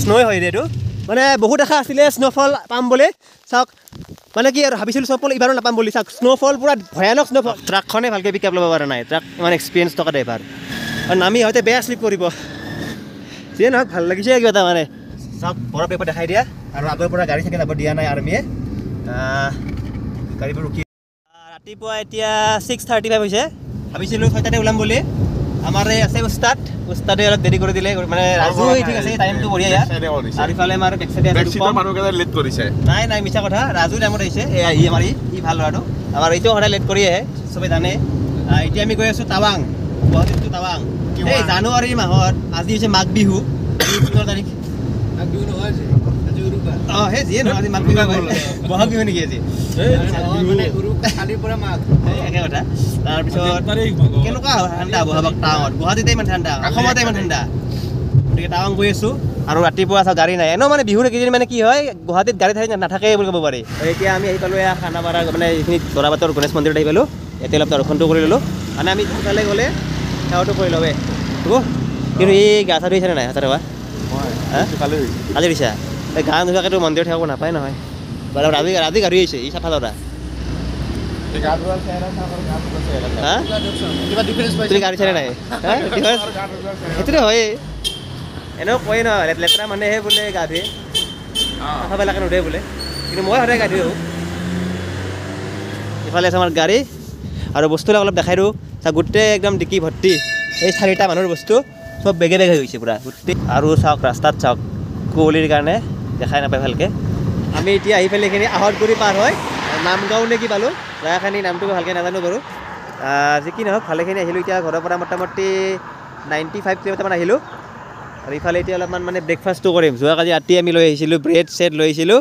স্নোৱে হয় এইটো মানে বহুত আশা আছিলে স্নোফল পাম বুলি চাওক মানে কি আৰু ভাবিছিলোঁ স্নোফল এইবাৰো নাপাম বুলি চাওক স্নোফল পূৰা ভয়ানক স্নোফল ট্ৰাকখনে ভালকৈ পিক আপ ল'ব পৰা নাই ট্ৰাক ইমান এক্সপিৰিয়েঞ্চ থকা ড্ৰাইভাৰ আৰু নামি হয়তো বেয়া শ্লিপ কৰিব যিয়ে নহওক ভাল লাগিছে কিবা এটা মানে চাওক বৰফ পেপাৰ দেখাই দিয়া আৰু আগৰ পৰা গাড়ী চাগে যাব দিয়া নাই আৰ্মিয়ে গাড়ীবোৰ ৰখি ৰাতিপুৱা এতিয়া 6:35 হৈছে ভাবিছিলোঁ 6টাতে ওলাম বুলি আমাৰ এই আছে উস্তাদে অলপ দেৰি কৰি দিলে মানে ৰাজু ঠিক আছে টাইমটো বঢ়িয়া ইয়াৰ আৰু ইফালে আমাৰ বেক চাইডে লেট কৰিছে নাই মিছা কথা ৰাজু টাইমত আহিছে ই আমাৰ ই ভাল ল'ৰাটো আমাৰ এইটো সদায় লেট কৰি আহে চবেই জানে এতিয়া আমি গৈ আছোঁ টাৱাং গুৱাহাটীত টাৱাং এই জানুৱাৰী মাহত আজি হৈছে মাঘ বিহু 15 তাৰিখ মাঘ বিহু নহয় অঁ সেই যিয়ে নহয় আজি মাঘ বিহু বহাগ বিহু নেকি আজি কালিৰ পৰা মাঘ একে কথা তাৰপিছত কেনেকুৱা ঠাণ্ডা বহাগ টাৱাঙত গুৱাহাটীতে ইমান ঠাণ্ডা অসমতে ইমান ঠাণ্ডা গতিকে টাৱাং গৈ আছোঁ আৰু ৰাতিপুৱা চাওঁ গাড়ী নাই এনেও মানে বিহুৰ কেইদিন মানে কি হয় গুৱাহাটীত গাড়ী নাথাকে বুলি ক'ব পাৰি এতিয়া আমি আহি পালোঁ এয়া খানাপাৰা মানে এইখিনি জোৰাবাটৰ গণেশ মন্দিৰত আহি পালোঁ এতিয়া অলপ দৰ্শনটো কৰি ল'লোঁ মানে আমি সোনকালে গ'লে সেৱাটো কৰি ল'বে হ'ব কিন্তু এই গা চা ধুইছেনে নাই হাতত এবাৰ কালি দিছা এই গা নোধোৱাকেতো মন্দিৰত সেৱা কৰিব নাপায় নহয় বাৰু ৰাতি গাড়ী আহিছে ই চাফা ল'ৰা গাড়ী চাৰি নাই সেইটোতো হয়েই এনেও কয় নহয় লেতেৰা মানুহে বোলে গা ধুৱে চাফা পেলাকে নুধুৱে বোলে কিন্তু মই সদায় গা ধুৱে ইফালে আছে আমাৰ গাড়ী আৰু বস্তুবিলাক অলপ দেখাই দিওঁ চাওক গোটেই একদম ডিকি ভৰ্তি এই 4টা মানুহৰ বস্তু চব বেগে হৈ গৈছে পূৰা গোটেই আৰু চাওক ৰাস্তাত চাওক কুঁৱলীৰ কাৰণে দেখাই নাপায় ভালকৈ আমি এতিয়া আহি পেলাই এইখিনি আহতগুৰি পাৰ হয় নামগাঁও নে কি পালোঁ জেগাখিনি নামটো ভালকৈ নাজানো বাৰু যি কি নহওক ভালেখিনি আহিলোঁ এতিয়া ঘৰৰ পৰা মোটামুটি 95 কিলোমিটাৰমান আহিলোঁ আৰু ইফালে এতিয়া অলপমান মানে ব্ৰেকফাষ্টটো কৰিম যোৱাকালি ৰাতি আমি লৈ আহিছিলোঁ ব্ৰেড চেড লৈ আহিছিলোঁ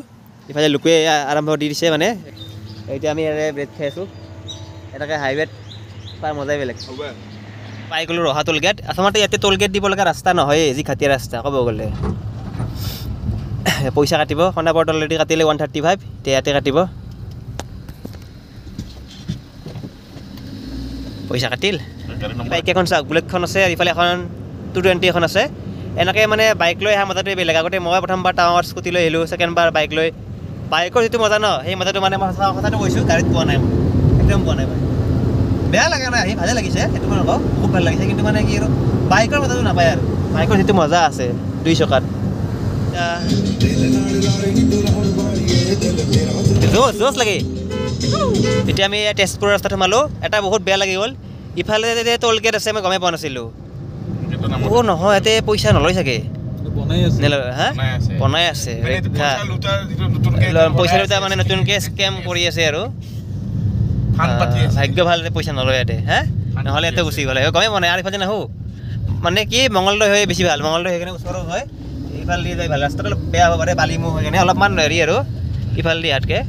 ইফালে লোকে আৰম্ভ দি দিছে মানে এতিয়া আমি ইয়াৰে ব্ৰেড খাই আছোঁ এনেকৈ হাইৱেত তাৰ মজাই বেলেগ পাই গ'লোঁ ৰহা টোল গেট আচলতে ইয়াতে টোল গেট দিব লগা ৰাস্তা নহয় যি ঘাটিয়া ৰাস্তা ক'ব গ'লে পইচা কাটিব সোণাপুৰত অলৰেডি কাটিলে 135 এতিয়া ইয়াতে কাটিব পইচা কাটিল বাইক এখন চাওক বুলেটখন আছে আৰু ইফালে এখন 220 এখন আছে এনেকৈ মানে বাইক লৈ অহা মজাটোৱে বেলেগ আগতে মই প্ৰথমবাৰ টাৱাঙত স্কুটি লৈ আহিলোঁ ছেকেণ্ডবাৰ বাইক লৈ বাইকৰ যিটো মজা ন সেই মজাটো মানে মই কথাটো কৈছোঁ গাড়ীত পোৱা নাই মই একদম পোৱা নাই মই বেয়া লাগে নাই আহি ভালে লাগিছে সেইটো মই নকওঁ খুব ভাল লাগিছে কিন্তু মানে কি আৰু বাইকৰ মজাটো নাপায় আৰু বাইকৰ যিটো মজা আছে 2 চকাত জোচ লাগে এতিয়া আমি তেজপুৰৰ ৰাস্তাত সোমালোঁ এটা বহুত বেয়া লাগি গ'ল ইফালে টোল গেট আছে মই গমেই পোৱা নাছিলোঁ নহয় ইয়াতে পইচা নলয় চাগে বনাই আছে পইচা লুটা মানে নতুনকৈ স্কেম কৰি আছে আৰু ভাগ্য ভাল পইচা নলয় ইয়াতে নহ'লে ইয়াতে গুচি গ'লে গমেই পোৱা নাই আৰু ইফালে নাহোঁ মানে কি মঙলদৈ হৈ বেছি ভাল মঙলদৈ হৈ কিনে ওচৰত হয় ইফালে দি যাই ভাল ৰাস্তাটো অলপ বেয়া হ'ব পাৰে বালিমুখ হৈ কিনে অলপমান হেৰি আৰু ইফালে দি ইয়াতকৈ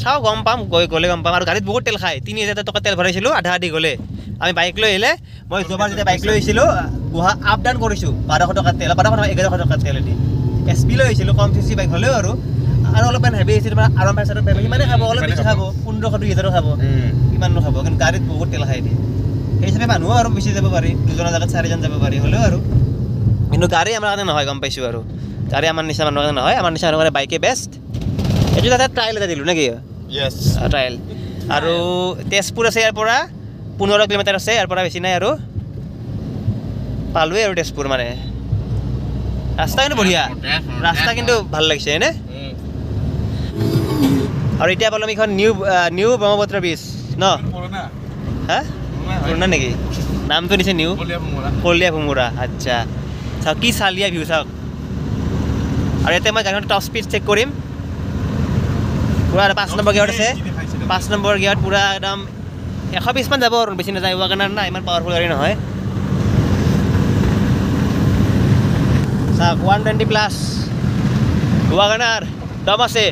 চাওঁ গম পাম গ'লে গম পাম আৰু গাড়ীত বহুত তেল খায় 3000 টকা তেল ভৰাইছিলোঁ আধা গ'লে আমি বাইক লৈ আহিলে মই যোৱাবাৰ যেতিয়া বাইক লৈ আহিছিলোঁ আপ ডাউন কৰিছোঁ 1200 টকাৰ তেল 1200 নহয় 1100 টকাৰ তেল দি SP লৈ আহিছিলোঁ কম CC বাইক হ'লেও আৰু অলপমান হেভি আহিছিল মানে আৰাম পাইছে সিমানে খাব অলপ বেছি খাব 1500-2000 খাব ইমানো খাব কিন্তু গাড়ীত বহুত তেল খাই দিয়ে সেই হিচাপে মানুহো আৰু বেছি যাব পাৰি 2জনৰ জেগাত 4জন যাব পাৰি হ'লেও আৰু কিন্তু গাড়ী আমাৰ কাৰণে নহয় গম পাইছোঁ আৰু গাড়ী আমাৰ নিচিনা মানুহৰ কাৰণে নহয় আমাৰ নিচিনা মানুহৰ কাৰণে বাইকে বেষ্ট এইটো তাতে ট্ৰায়েল এটা দিলোঁ নেকি ট্ৰায়েল আৰু তেজপুৰ আছে ইয়াৰ পৰা 15 কিলোমিটাৰ আছে ইয়াৰ পৰা বেছি নাই আৰু পালোৱে আৰু তেজপুৰ মানে ৰাস্তা কিন্তু বঢ়িয়া ৰাস্তা কিন্তু ভাল লাগিছে হয়নে আৰু এতিয়া পালোঁ আমি এখন নিউ ব্ৰহ্মপুত্ৰ ব্ৰিজ ন পুৰণা নেকি নামটো দিছে নিউ কলীয়া ভোমোৰা আচ্ছা চাওক কি চালিয়া ভিউ চাওক আৰু ইয়াতে মই গাড়ীখন টপ স্পীড চেক কৰিম পূৰা 5 নম্বৰ গিয়াৰত আছে 5 নম্বৰ গিয়াৰত পূৰা একদম 120 মান যাব আৰু বেছি নাযায় ৱাগনাৰ না ইমান পাৱাৰফুল গাড়ী নহয় চাওক 120+ ৱাগনাৰ দম আছে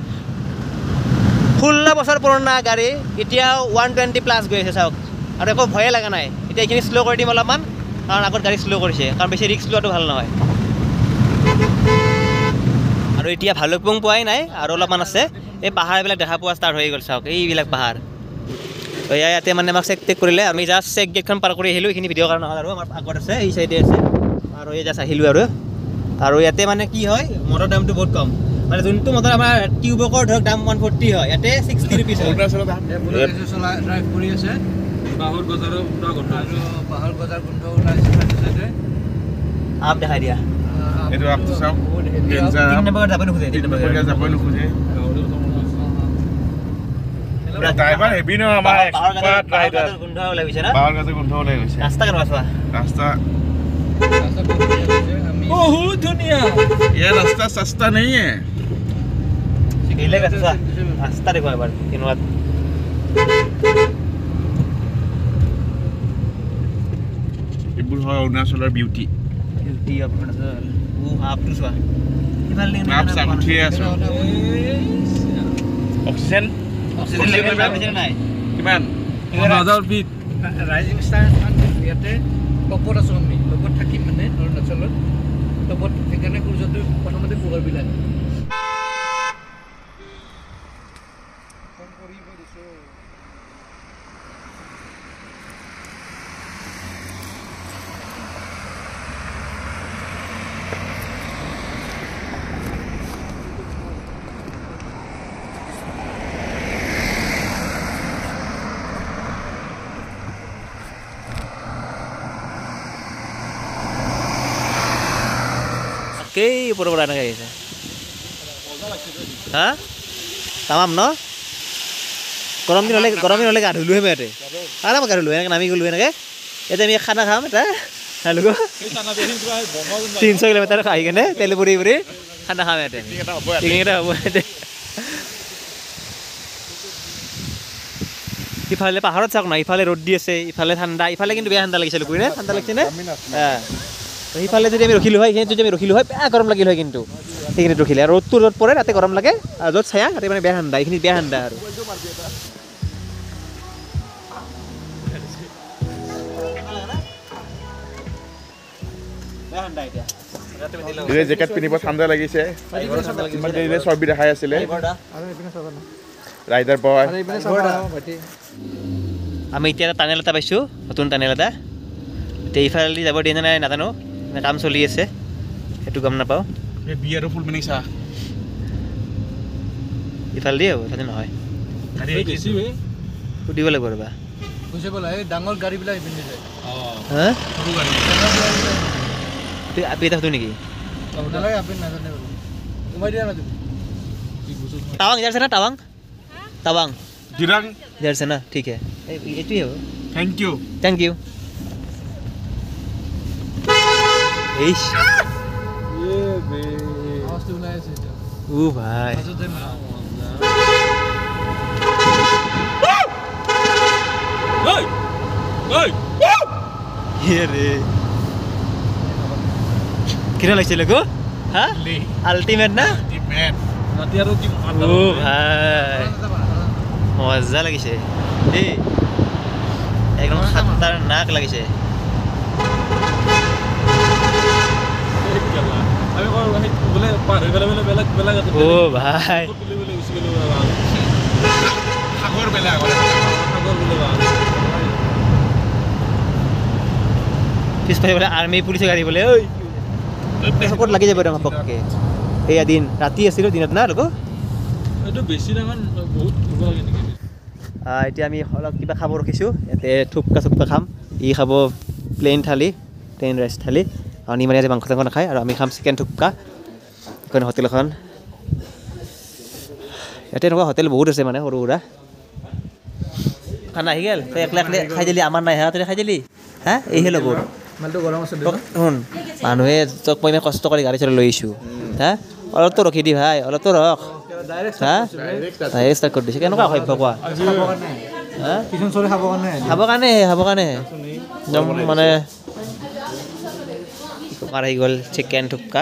16 বছৰ পুৰণা গাড়ী এতিয়াও 120+ গৈ আছে চাওক আৰু একো ভয়ে লগা নাই এতিয়া এইখিনি শ্ল' কৰি দিম অলপমান কাৰণ আগত গাড়ী শ্ল' কৰিছে কাৰণ বেছি ৰিস্ক লোৱাটো ভাল নহয় আৰু এতিয়া ভালুকপুং পোৱাই নাই আৰু অলপমান আছে এই পাহাৰবিলাক দেখা পোৱা ষ্টাৰ্ট হৈ গ'ল চাওক এইবিলাক পাহাৰ ইয়াতে মানে আমাক চেক কৰিলে আমি জাষ্ট চেক গেটখন পাৰ কৰি আহিলোঁ এইখিনি ভিডিঅ' কাৰণে নহ'ল আৰু আমাৰ আগত আছে এই চাইডে আছে আৰু এই জাষ্ট আহিলোঁ আৰু আৰু ইয়াতে মানে কি হয় মদৰ দামটো বহুত কম মানে যোনটো মদৰ আমাৰ টিউবকৰ ধৰক দাম 140 হয় ইয়াতে 60 रुपीस হয় অৰুণাচলৰ দাম ড্ৰাইভ কৰি আছে বাহৰ গজাৰৰ পুৰা গন্ধ আৰু বাহৰ গজাৰ গোন্ধ ওলাইছে আছে আপ দেখাই দিয়া এইটো আপটো চাও ডেঞ্জাৰ 3 নম্বৰ যাব নোখোজে 3 নম্বৰ যাব নোখোজে ড্ৰাইভাৰ হেভি ন আমাৰ এক্সপাৰ্ট ৰাইডাৰ গোন্ধ ওলাই গৈছে না বাহৰ গজাৰ গোন্ধ ওলাই গৈছে ৰাস্তা কেনেকুৱা চোৱা रास्ता बहुत दुनिया ये रास्ता सस्ता नहीं है गीले का चुसा रास्ता देखो एक बार किनवात इबुल है अरुणाचলৰ बिउटी ऑफ अरुणाचल वो आप तो चुसा इफाल ले आप सब उठे आছো অক্সিজেন लेवल নাই কিমান 1000 ফিট ৰাইজিং ষ্টাৰ ইয়াতে টপত আছো আমি টপত থাকি মানে অৰুণাচলত টপত সেইকাৰণে সূৰ্যটো প্ৰথমতে পোহৰ বিলায় Oke, pura-pura na guys. Ha? Tamam no? গৰম দিন হলে গা ধুলো হে মেতে আৰাম গা ধুলো এনে নামি গলো এনেকে এতে আমি খানা খাম এটা হালু 300 কিলোমিটাৰ খাই কেনে তেলপুৰি পুৰি খানা খাম এতে ঠিক এটা হ'ব এতে ইফালে পাহাৰত চাওক না ইফালে ৰ'দ দি আছে ইফালে ঠাণ্ডা ইফালে কিন্তু বেয়া ঠাণ্ডা লাগিছে লুকুৰি নে ঠাণ্ডা লাগিছে নে তো ইফালে যদি আমি ৰখিলো হয় যদি আমি ৰখিলো হয় বেয়া গৰম লাগিল হয় কিন্তু সেইখিনি ৰখিলে আৰু ৰ'দটো ৰ'দ পৰে তাতে গৰম লাগে আৰু য'ত ছায়া তাতে মানে বেয়া ঠাণ্ডা এইখিনি বেয়া ঠাণ্ডা আৰু এই জেকেট পিনিব ঠাণ্ডা লাগিছে ইমান দেৰিলে চৰ্বি দেখাই আছিলে ৰাইডাৰ বয় আমি এতিয়া টানেল এটা পাইছোঁ নতুন টানেল এটা এতিয়া ইফালে যাব দিয়ে নাই নাজানো কাম চলি আছে সেইটো গম নাপাওঁ এই বিয়াৰো ফুল মিনিং চা ইফালে দিয়ে হ'ব তাতে নহয় সুধিব লাগিব ৰ'বা বুজি পালা এই ডাঙৰ গাড়ীবিলাক পিন্ধি যায় হা আপনি এটা সুধো নেকি আপনি নাজানে ঘুমাই দিয়া না তুমি টাৱাং যাচ্ছে না টাৱাং টাৱাং দিৰাং যাচ্ছে না ঠিক है এইটোই হ'ব থ্যাংক ইউ ইস ये बे আওয়াজটো ওলাই আছে এটা ও ভাই ওই রে কিরা লাগছে লগো হ্যাঁ আলটিমেট না টিমেট নাতি আৰু কি ও ভাই মজা লাগিছে এই একদম খাতাৰনাক লাগিছে আমি বলে পাৰ হৈ গলে বেলেগ বেলেগ ও ভাই সাগৰ বেলেগ সাগৰ বেলেগ পিছফালে বোলে আৰ্মি পুলিচে গাড়ী বোলে ঐ ক'ত লাগি যাব একদম পককে এয়া দিন ৰাতি আছিল দিনত না লগো এইটো বেছি ডাঙৰ বহুত ধুব লাগে নেকি এতিয়া আমি অলপ কিবা খাব ৰখিছোঁ ইয়াতে থুপকা খাম ই খাব প্লেইন থালি প্লেইন ৰাইচ থালি আৰু নিমানি আজি মাংস চাংস নাখায় আৰু আমি খাম চিকেন থুপকা এখন হোটেল এখন ইয়াতে এনেকুৱা হোটেল বহুত আছে মানে সৰু সুৰা খানা আহি গ'ল তই একলা একলা খাই দিলি আমাৰ নাই হা তই খাই দিলি হা এইহে ল'ব মালটো গৰম আছে শুন মানুহে তোক মই ইমান কষ্ট কৰি গাড়ী চলাই লৈ আহিছোঁ হা অলপতো ৰখি দি ভাই অলপতো ৰখ হা ডাইৰেক্ট ষ্টাৰ্ট কৰি দিছে কেনেকুৱা সভ্য কোৱা কিচন চৰি খাবৰ কাৰণে খাবৰ কাৰণে একদম মানে তোমাৰ আহি গ'ল চিকেন থুপকা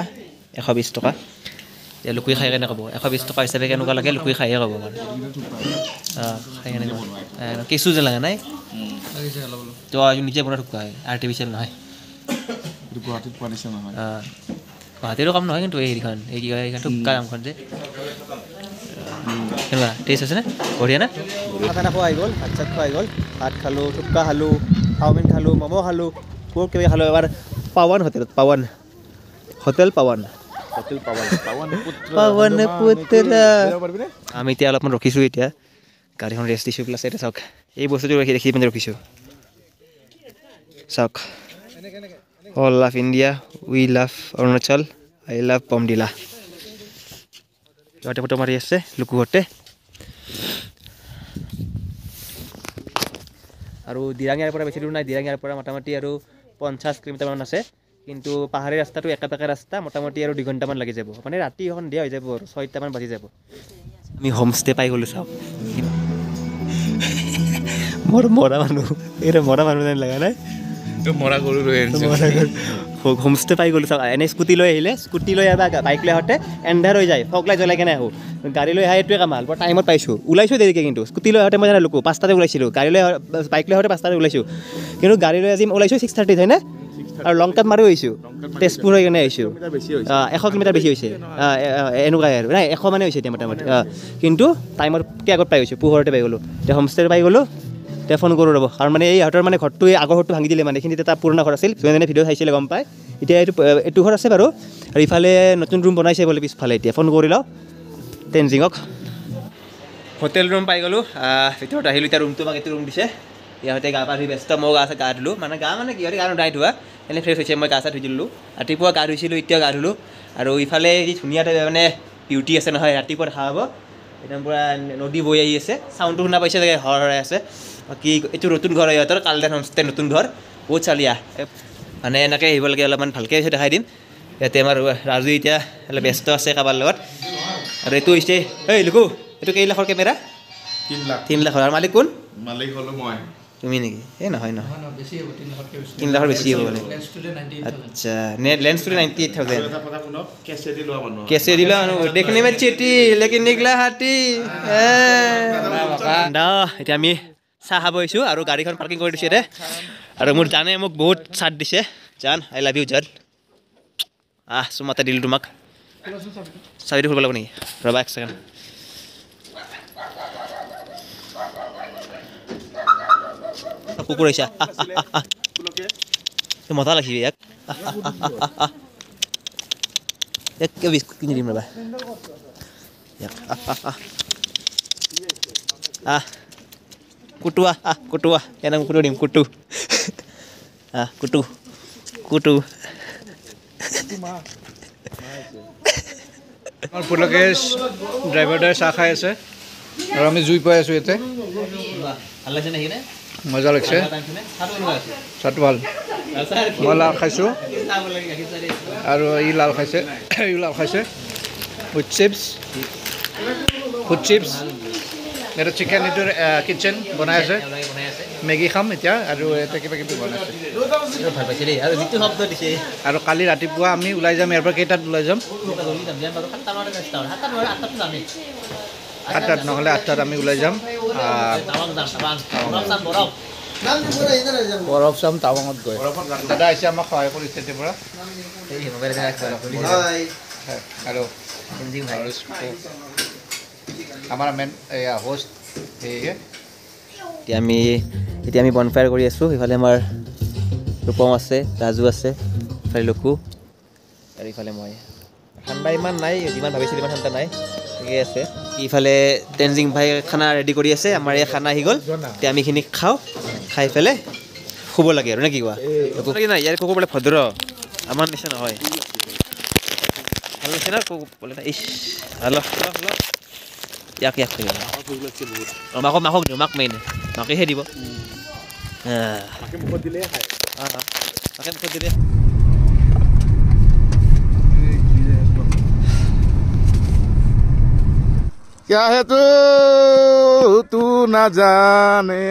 120 টকা এতিয়া লুকুই খাই কেনে ক'ব 120 টকা হিচাপে কেনেকুৱা লাগে লুকুই খাইহে ক'ব মানে খাই কেনে কেঁচু যে লাগে নাই তো নিজে বনোৱা থুপকা হয় আৰ্টিফিচিয়েল নহয় গুৱাহাটীত পোৱা নিচিনা নহয় গুৱাহাটীৰো কাম নহয় কিন্তু এই হেৰিখন এই কি কয় থুপকা কামখন যে কেনেকুৱা টেষ্ট আছে নে বঢ়িয়া না খানা খোৱা আহি গ'ল ভাত চাত খোৱা আহি গ'ল ভাত খালোঁ থুপকা খালোঁ চাওমিন খালোঁ ম'ম' খালোঁ বহুত কিবা খালোঁ এবাৰ পাৱান হোটেলত পাৱান হোটেল পাৱন পুত্ৰ আমি এতিয়া অলপমান ৰখিছোঁ এতিয়া গাড়ীখন ৰেষ্ট দিছোঁ প্লাছ এতিয়া চাওক এই বস্তুটো দেখি পিনে ৰখিছোঁ চাওক all love India we love Arunachal I love Bomdila সিহঁতে ফটো মাৰি আছে লুকুহঁতে আৰু দিৰাঙিয়াৰ পৰা বেছি দূৰ নাই দিৰাঙিয়াৰ পৰা মোটামুটি আৰু 50 কিলোমিটাৰমান আছে কিন্তু পাহাৰীয়া ৰাস্তাটো একেপাকে ৰাস্তা মোটামুটি আৰু 2 ঘণ্টামান লাগি যাব মানে ৰাতি এখন দিয়া হৈ যাব আৰু 6টামান বাজি যাব আমি হোমষ্টে পাই গ'লোঁ চাওক মৰা মানুহ এইটো মৰা মানুহ যেন লগা নাই মৰা গৰু লৈ আনিছে হোমষ্টে পাই গ'লোঁ চাওক এনে স্কুটি লৈ আহিলে স্কুটি লৈ বা বাইক লৈ আহোঁতে এন্ধাৰ হৈ যায় ফগ লাইট জ্বলাই কেনে আহোঁ গাড়ী লৈ আহা এইটোৱে কামাল বৰ টাইমত পাইছোঁ ওলাইছোঁ দেৰিকৈ কিন্তু স্কুটি লৈ আহোঁতে মই জানো 5টাতে ওলাইছিলোঁ গাড়ী লৈ বাইক লৈ আহোঁতে 5টাতে ওলাইছোঁ কিন্তু গাড়ী লৈ আজি ওলাইছোঁ 6:30 হয়নে আৰু লং কাট মাৰিও আহিছোঁ তেজপুৰ হৈ কেনে আহিছোঁ 100 কিলোমিটাৰ বেছি হৈছে এনেকুৱাই আৰু নাই 100 মানে হৈছে এতিয়া মোটামুটি কিন্তু টাইমতকৈ আগত পাই গৈছোঁ পোহৰতে পাই গ'লোঁ এতিয়া হোমষ্টে পাই গ'লোঁ এতিয়া ফোন কৰোঁ ৰ'ব কাৰণ মানে এই ইহঁতৰ মানে ঘৰটো আগৰ ঘৰটো ভাঙি দিলে মানে এইখিনিত এটা পুৰণা ঘৰ আছিল যোনে ভিডিঅ' চাইছিলে গম পায় এতিয়া এইটো ঘৰ আছে বাৰু আৰু ইফালে নতুন ৰুম বনাইছে বোলে পিছফালে এতিয়া ফোন কৰি লওঁ টেনজিঙক হোটেল ৰুম পাই গ'লোঁ ভিতৰত আহিলোঁ এতিয়া ৰুমটো আমাক এইটো ৰুম দিছে ইহঁতে গা পা ধুই ব্যস্ত মই গা ধুলোঁ মানে কিহঁতে গা নোধাই ধোৱা এনে ফ্ৰেছ হৈছে মই গা চা ধুই দিলোঁ ৰাতিপুৱা গা ধুইছিলোঁ এতিয়া গা ধুলোঁ আৰু ইফালে যি ধুনীয়া মানে বিউটি আছে নহয় ৰাতিপুৱা দেখা পাব একদম পূৰা নদী বৈ আহি আছে চাউণ্ডটো শুনা পাইছে চাগে হৰাই আছে বাকী এইটো নতুন ঘৰ হয় ইহঁতৰ কালদান হোমষ্টে নতুন ঘৰ বহুত চালিয়া মানে এনেকৈ আহিব লাগে অলপমান ভালকৈ দেখাই দিম ইয়াতে আমাৰ ৰাজু এতিয়া অলপ ব্যস্ত আছে কাৰোবাৰ লগত আৰু এইটো হৈছে এই লুকু এইটো কেই লাখৰ কেমেৰা 3 লাখৰ আৰু মালিক কোন মালিক হ'লো মই তুমি নেকি এই নহয় 3 লাখৰ বেছি হ'ব বোলে আচ্ছা লেন্সটো 98,000 कैसे दिला देखने में चेटी लेकिन निकला हाथी না এতিয়া আমি চাহ খাব আহিছোঁ আৰু গাড়ীখন পাৰ্কিং কৰি দিছে আৰু মোৰ জানে মোক বহুত চাট দিছে জান আই লাভ ইউ জান চুমাতে দিলোঁ তোমাক চাবিটো খুলিব লাগিব নেকি ৰ'বা 1 ছেকেণ্ড কুকুৰ আহিছা মজা লাগিছে ইয়াক एक बिस्कुट किन दिम रबा कुटुवा एना कुटु दिम कुटु कुटु আমাৰ পুলকেশ ড্ৰাইভাৰদাৰ চাহ খাই আছে আৰু আমি জুই পাই আছোঁ ইয়াতে ভাল লাগিছে নেকি নে মজা লাগিছে চাহটো ভাল মই লাল খাইছোঁ আৰু ই লাল খাইছে উইথ চিপছ এটা চিকেন এইটোৰ কিটচেন বনাই আছে মেগী খাম এতিয়া আৰু এটা কিবা কিবি বনাইছে ভাল পাইছে দেই আৰু যিটো শব্দ দিছে আৰু কালি ৰাতিপুৱা আমি ওলাই যাম ইয়াৰ পৰা কেইটাত ওলাই যাম 8টাত নহ'লে 8টাত আমি ওলাই যাম বৰফ চাম টাৱাঙত গৈ দাদা আহিছে আমাক সহায় কৰিছে তেতিয়াৰ পৰা আৰু আমাৰ মেইন এয়া হোষ্ট সেয়ে এতিয়া আমি বনফায়াৰ কৰি আছোঁ ইফালে আমাৰ ৰূপম আছে ৰাজু আছে ইফালে লকু আৰু ইফালে মই ঠাণ্ডা ইমান নাই যিমান ভাবিছিলোঁ ইমান ঠাণ্ডা নাই ঠিকে আছে ইফালে টেনজিং ভাই খানা ৰেডি কৰি আছে আমাৰ এই খানা আহি গ'ল এতিয়া আমি এইখিনি খাই পেলাই শুব লাগে আৰু নে কি কোৱা নাই ইয়াৰ কুকুৰ বোলে ভদ্ৰ আমাৰ নিচিনা নহয় ভাল লাগিছে না কুকুৰ বোলে ইছ হেল্ল' ইয়াক মাকক দিওঁ মাক মেইন মাকেহে দিব মুখত দিলে क्या है तू ना जाने